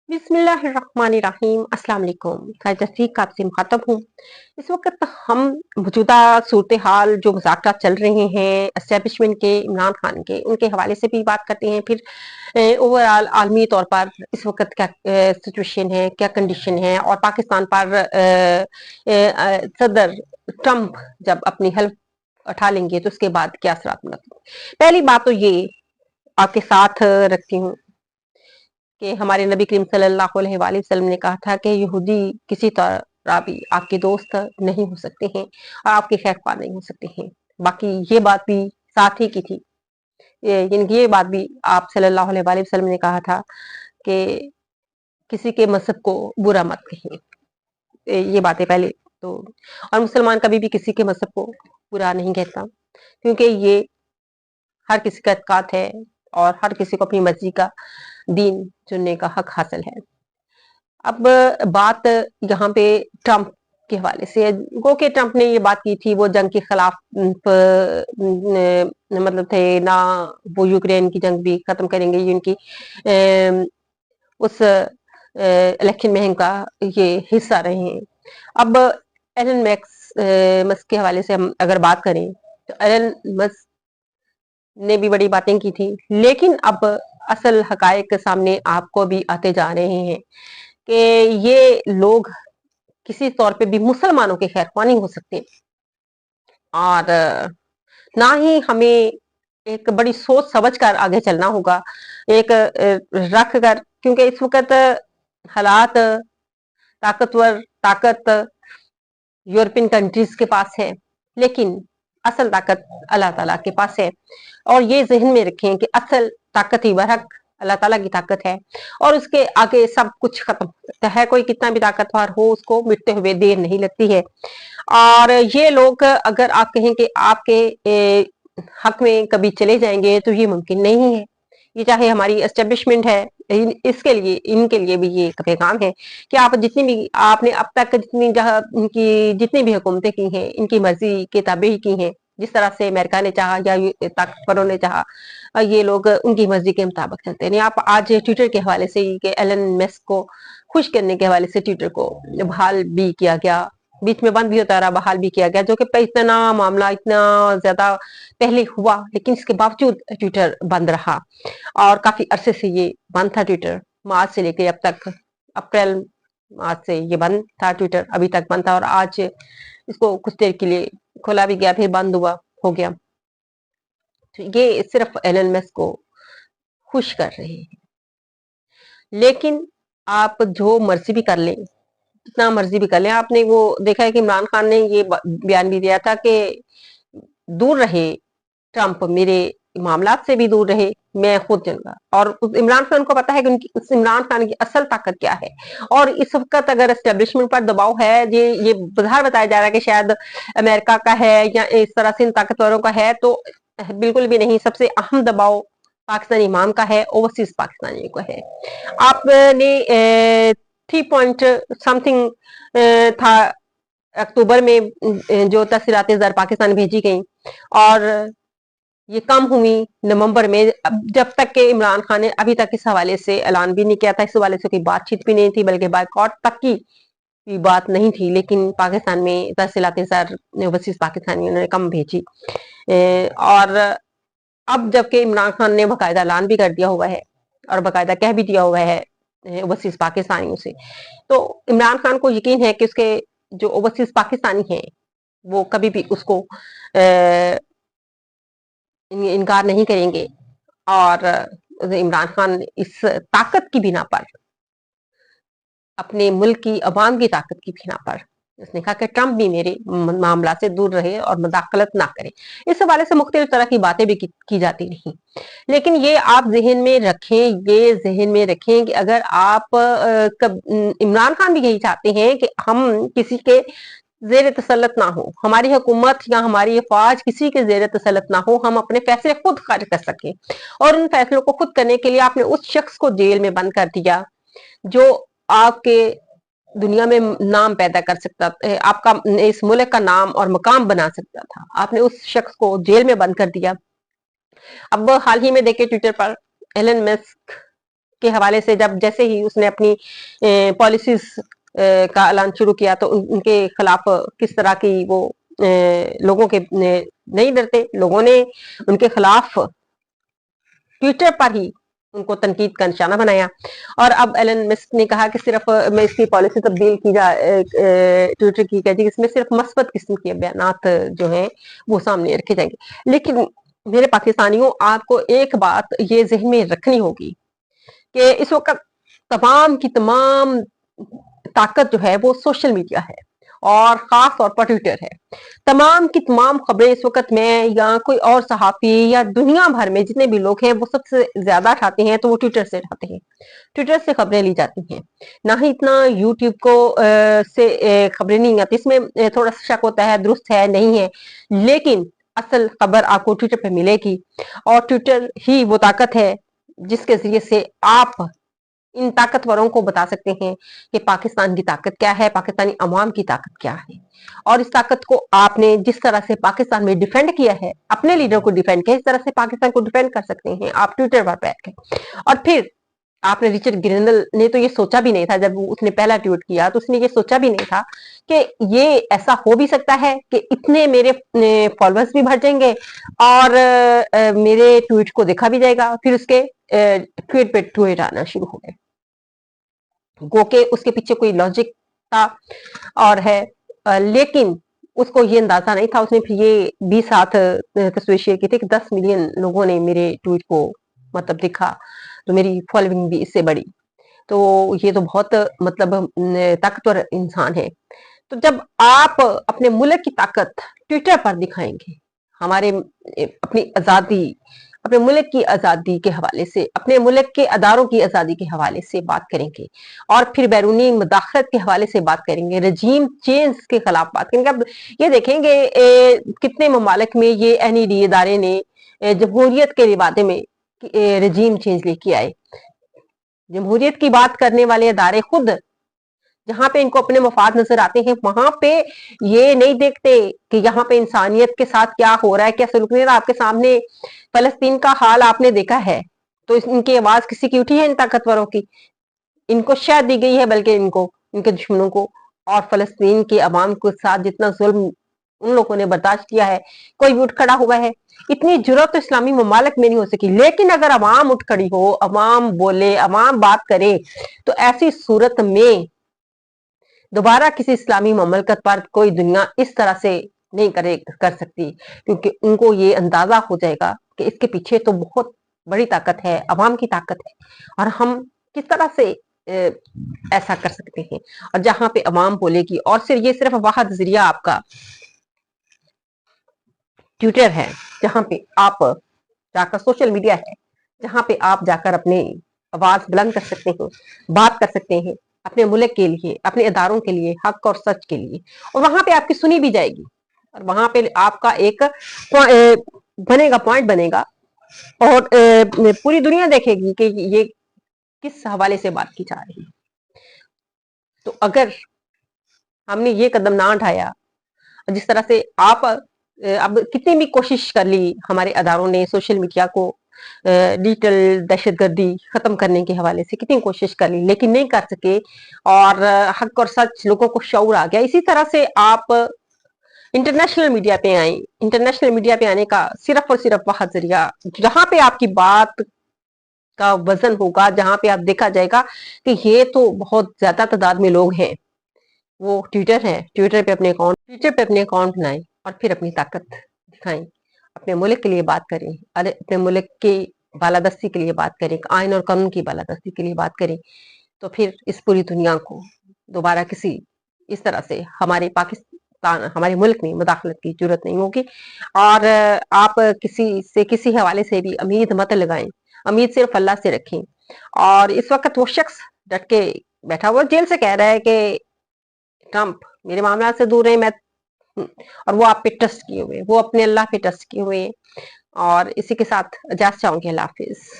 बिस्मिल्लाहिर्रहमानिर्रहीम अस्सलाम वालेकुम। जसीक आपसे मुखातब हूँ। इस वक्त हम मौजूदा सूरत हाल जो मुज़ाकरा चल रहे हैं एस्टेब्लिशमेंट के, इमरान खान के, उनके हवाले से भी बात करते हैं। फिर ओवरऑल आलमी तौर पर इस वक्त क्या सिचुएशन है, क्या कंडीशन है, और पाकिस्तान पर सदर ट्रंप जब अपनी हेल्प उठा लेंगे तो उसके बाद क्या असरात मतलब। पहली बात तो ये आपके साथ रखती हूँ कि हमारे नबी करीम सल्लल्लाहु अलैहि वसल्लम ने कहा था कि यहूदी किसी तरह भी आपके दोस्त नहीं हो सकते हैं और आपके खैरख्वाह नहीं हो सकते हैं। बाकी ये बात भी साथ ही की थी, ये बात भी आप सल्लल्लाहु अलैहि वसल्लम ने कहा था कि किसी के मजहब को बुरा मत कहें। ये बातें पहले तो, और मुसलमान कभी भी किसी के मजहब को बुरा नहीं कहता, क्योंकि ये हर किसी का एतकाद है और हर किसी को अपनी मर्जी का दीन चुनने का हक हासिल है। अब बात यहाँ पे ट्रंप के हवाले से, गो के ट्रंप ने ये बात की थी, वो जंग के खिलाफ मतलब थे ना, वो यूक्रेन की जंग भी खत्म करेंगे, ये उनकी उस इलेक्शन में इनका ये हिस्सा रहे हैं। अब एलन मस्क के हवाले से हम अगर बात करें तो एलन मस्क ने भी बड़ी बातें की थी, लेकिन अब असल हकायक सामने आपको भी आते जा रहे हैं कि ये लोग किसी तौर पे भी मुसलमानों के खैरख्वाह नहीं हो सकते, और ना ही हमें एक बड़ी सोच समझ कर आगे चलना होगा, एक रख कर, क्योंकि इस वक्त हालात ताकत यूरोपियन कंट्रीज के पास है, लेकिन असल ताकत अल्लाह ताला के पास है। और ये जहन में रखें कि असल ताकत ही बरहक अल्लाह ताला की ताकत है, और उसके आगे सब कुछ खत्म हो सकता है। कोई कितना भी ताकतवर हो, उसको मिटते हुए देर नहीं लगती है। और ये लोग अगर आप कहें कि आपके हक में कभी चले जाएंगे तो ये मुमकिन नहीं है। ये चाहे हमारी एस्टेब्लिशमेंट है, इसके लिए, इनके लिए भी ये पैगाम है कि आप जितनी भी आपने अब तक जितनी जगह इनकी जितनी भी हुकूमतें की हैं, इनकी मर्जी के ताबे ही की हैं। जिस तरह से अमेरिका ने चाहा या ताकतवरों ने चाहा, ये लोग उनकी मर्जी के मुताबिक चलते नहीं। आप आज ट्विटर के हवाले से कि एलन मस्क को खुश करने के हवाले से ट्विटर को बहाल भी किया गया, बीच में बंद भी होता रहा, बहाल भी किया गया, जो कि इतना मामला इतना ज्यादा पहले हुआ, लेकिन इसके बावजूद ट्विटर बंद रहा। और काफी अरसे से ये बंद था ट्विटर, मार्च से लेके अब तक, अप्रैल मार्च से ये बंद था ट्विटर, अभी तक बंद था, और आज इसको कुछ देर के लिए खोला भी गया, फिर बंद हुआ हो गया। तो ये सिर्फ एलन मस्क को खुश कर रहे हैं, लेकिन आप जो मर्जी भी कर लें, जितना मर्जी भी कर लें, आपने वो देखा है कि इमरान खान ने ये बयान भी दिया था कि दूर रहे ट्रंप, मेरे मामलात से भी दूर रहे, मैं खुद चलूंगा। और इमरान खान को पता है कि उनकी, इमरान खान की असल ताकत क्या है। और इस वक्त अगर एस्टेब्लिशमेंट पर दबाव है, ये बाहर बताया जा रहा है कि शायद अमेरिका का है या इस तरह से इन ताकतवरों का है, तो बिल्कुल भी नहीं। सबसे अहम दबाव पाकिस्तानी इमाम का है, ओवरसीज पाकिस्तानियों का है। आपने 3 समथिंग था अक्टूबर में जो तस्वीरात ज़र पाकिस्तान भेजी गई, और ये कम हुई नवंबर में। अब जब तक के इमरान खान ने अभी तक इस हवाले से ऐलान भी नहीं किया था, इस हवाले से कोई बातचीत भी नहीं थी, बल्कि बाइकॉट तक की बात नहीं थी, लेकिन पाकिस्तान में तस्वीरात ज़र ओवरसीज पाकिस्तानियों ने कम भेजी। और अब जबकि इमरान खान ने बाकायदा ऐलान भी कर दिया हुआ है और बाकायदा कह भी दिया हुआ है ओवरसीज पाकिस्तानियों से, तो इमरान खान को यकीन है कि उसके जो ओवरसीज पाकिस्तानी हैं वो कभी भी उसको इनकार नहीं करेंगे। और इमरान खान इस ताकत की बिना पर, अपने मुल्क की अवाम की ताकत की बिना पर, उसने कहा कि ट्रंप भी मेरे मामला से दूर रहे और मुदाखलत ना करे। इस हवाले से मुख्तलिफ तरह की बातें भी की जाती रही, लेकिन ये आप जहन में रखें, ये जहन में रखें कि अगर आप इमरान खान भी यही चाहते हैं कि हम किसी के जेर तसल्लत ना हो, हमारी हुकूमत या हमारी अफवाज किसी के जेर तसल्लत ना हो, हम अपने फैसले खुद खर्च कर सकें। और उन फैसलों को खुद करने के लिए आपने उस शख्स को जेल में बंद कर दिया जो आपके दुनिया में नाम पैदा कर सकता था, आपका इस मुल्क का नाम और मकाम बना सकता था, आपने उस शख्स को जेल में बंद कर दिया। अब हाल ही में देखे ट्विटर पर एलन मस्क के हवाले से जैसे ही उसने अपनी पॉलिसीज का ऐलान शुरू किया तो उनके खिलाफ किस तरह की वो लोगों के नहीं डरते, लोगों ने उनके खिलाफ ट्विटर पर ही उनको तनकीद का निशाना बनाया। और अब एलन मस्क ने कहा कि सिर्फ मैं इसकी पॉलिसी तब्दील की जा ट्विटर की कह दी, इसमें सिर्फ मस्बत किस्म के बयानात जो हैं वो सामने रखे जाएंगे। लेकिन मेरे पाकिस्तानियों, आपको एक बात ये जहन में रखनी होगी कि इस वक्त तमाम की तमाम ताकत जो है वो सोशल मीडिया है और खास तौर पर ट्विटर है। तमाम की तमाम खबरें इस वक्त मैं या कोई और सहाफी या दुनिया भर में जितने भी लोग हैं वो सबसे ज्यादा उठाते हैं तो वो ट्विटर से उठाते हैं, ट्विटर से खबरें ली जाती हैं। ना ही इतना यूट्यूब को से खबरें नहीं आती, इसमें थोड़ा सा शक होता है, दुरुस्त है नहीं है, लेकिन असल खबर आपको ट्विटर पे मिलेगी। और ट्विटर ही वो ताकत है जिसके जरिए से आप इन ताकतवरों को बता सकते हैं कि पाकिस्तान की ताकत क्या है, पाकिस्तानी अवाम की ताकत क्या है। और इस ताकत को आपने जिस तरह से पाकिस्तान में डिफेंड किया है, अपने लीडर को डिफेंड किया, इस तरह से पाकिस्तान को डिफेंड कर सकते हैं आप ट्विटर पर बैठ के। और फिर आपने रिचर्ड ग्रिंडल ने तो ये सोचा भी नहीं था, जब उसने पहला ट्वीट किया तो उसने ये सोचा भी नहीं था कि ये ऐसा हो भी सकता है कि इतने मेरे फॉलोअर्स भी बढ़ जाएंगे और मेरे ट्वीट को देखा भी जाएगा। फिर उसके ट्वीट पे ट्वीट आना शुरू हो गए, गो के उसके पीछे कोई लॉजिक था और है, लेकिन उसको ये अंदाजा नहीं था। उसने फिर ये भी साथ तस्वीर शेयर की थी कि 10 मिलियन लोगों ने मेरे ट्वीट को मतलब देखा, तो मेरी फॉलोइंग भी इससे बढ़ी। तो ये तो बहुत मतलब ताकतवर इंसान है। तो जब आप अपने मुल्क की ताकत ट्विटर पर दिखाएंगे, हमारे अपनी आजादी, अपने मुल्क की आजादी के हवाले से, अपने मुल्क के अदारों की आजादी के हवाले से बात करेंगे और फिर बैरूनी मुदाखलत के हवाले से बात करेंगे, रजीम चेंज के खिलाफ बात करेंगे। अब ये देखेंगे कितने ममालिक में ये NED इदारे ने जमहूरियत के लिबादे में रजीम चेंज लेके आए। जमहूरियत की बात करने वाले इदारे खुद जहां पे इनको अपने मफाद नजर आते हैं, वहां पे ये नहीं देखते कि यहाँ पे इंसानियत के साथ क्या हो रहा है, क्या सलूक नहीं हो रहा। आपके सामने फलस्तीन का हाल आपने देखा है, तो इनकी आवाज किसी की उठी है? इन ताकतवरों की इनको शायद दी गई है, बल्कि इनको, इनके दुश्मनों को। और फलस्तीन के अवाम के साथ जितना जुल्म उन लोगों ने बर्दाश्त किया है, कोई भी उठ खड़ा हुआ है? इतनी जुर्रत तो इस्लामी ममालिक में नहीं हो सकी। लेकिन अगर अवाम उठ खड़ी हो, अवाम बोले, अवाम बात करे, तो ऐसी सूरत में दोबारा किसी इस्लामी ममलकत पर कोई दुनिया इस तरह से नहीं कर सकती, क्योंकि उनको ये अंदाजा हो जाएगा कि इसके पीछे तो बहुत बड़ी ताकत है, अवाम की ताकत है, और हम किस तरह से ऐसा कर सकते हैं। और जहां पे अवाम बोलेगी, और सिर्फ ये सिर्फ वाहद जरिया आपका ट्विटर है, जहां पे आप जाकर, सोशल मीडिया है जहां पे आप जाकर अपनी आवाज बुलंद कर सकते हैं, बात कर सकते हैं अपने मुल्क के लिए, अपने इदारों के लिए, हक और सच के लिए, और वहां पे आपकी सुनी भी जाएगी, और वहां पे आपका एक बनेगा, पॉइंट बनेगा, और पूरी दुनिया देखेगी कि ये किस हवाले से बात की जा रही है। तो अगर हमने ये कदम ना उठाया, जिस तरह से आप अब कितनी भी कोशिश कर ली हमारे अदारों ने सोशल मीडिया को डिजिटल दहशतगर्दी खत्म करने के हवाले से, कितनी कोशिश कर ली, लेकिन नहीं कर सके, और हक और सच लोगों को शऊर आ गया। इसी तरह से आप इंटरनेशनल मीडिया पे आए। इंटरनेशनल मीडिया पे आने का सिर्फ और सिर्फ वह जरिया जहां पे आपकी बात का वजन होगा, जहां पे आप देखा जाएगा कि ये तो बहुत ज्यादा तादाद में लोग हैं, वो ट्विटर है। ट्विटर पे अपने अकाउंट बनाएं और फिर अपनी ताकत दिखाएं, अपने मुल्क के लिए बात करें, अपने मुल्क की बालादस्ती के लिए बात करें, आइन और कानून की बालादस्ती के लिए बात करें। तो फिर इस पूरी दुनिया को दोबारा किसी इस तरह से हमारे पाकिस्तान, हमारे मुल्क में मुदाखलत की जरूरत नहीं होगी। और आप किसी हवाले से भी उम्मीद मत लगाएं, उम्मीद सिर्फ अल्लाह से रखें। और इस वक्त वो शख्स डट के बैठा हुआ जेल से कह रहा है कि ट्रंप मेरे मामला से दूर है, मैं, और वो आप पे ट्रस्ट किए हुए, वो अपने अल्लाह पे ट्रस्ट किए हुए। और इसी के साथ इजाजत चाहूंगी। अल्लाह हाफिज।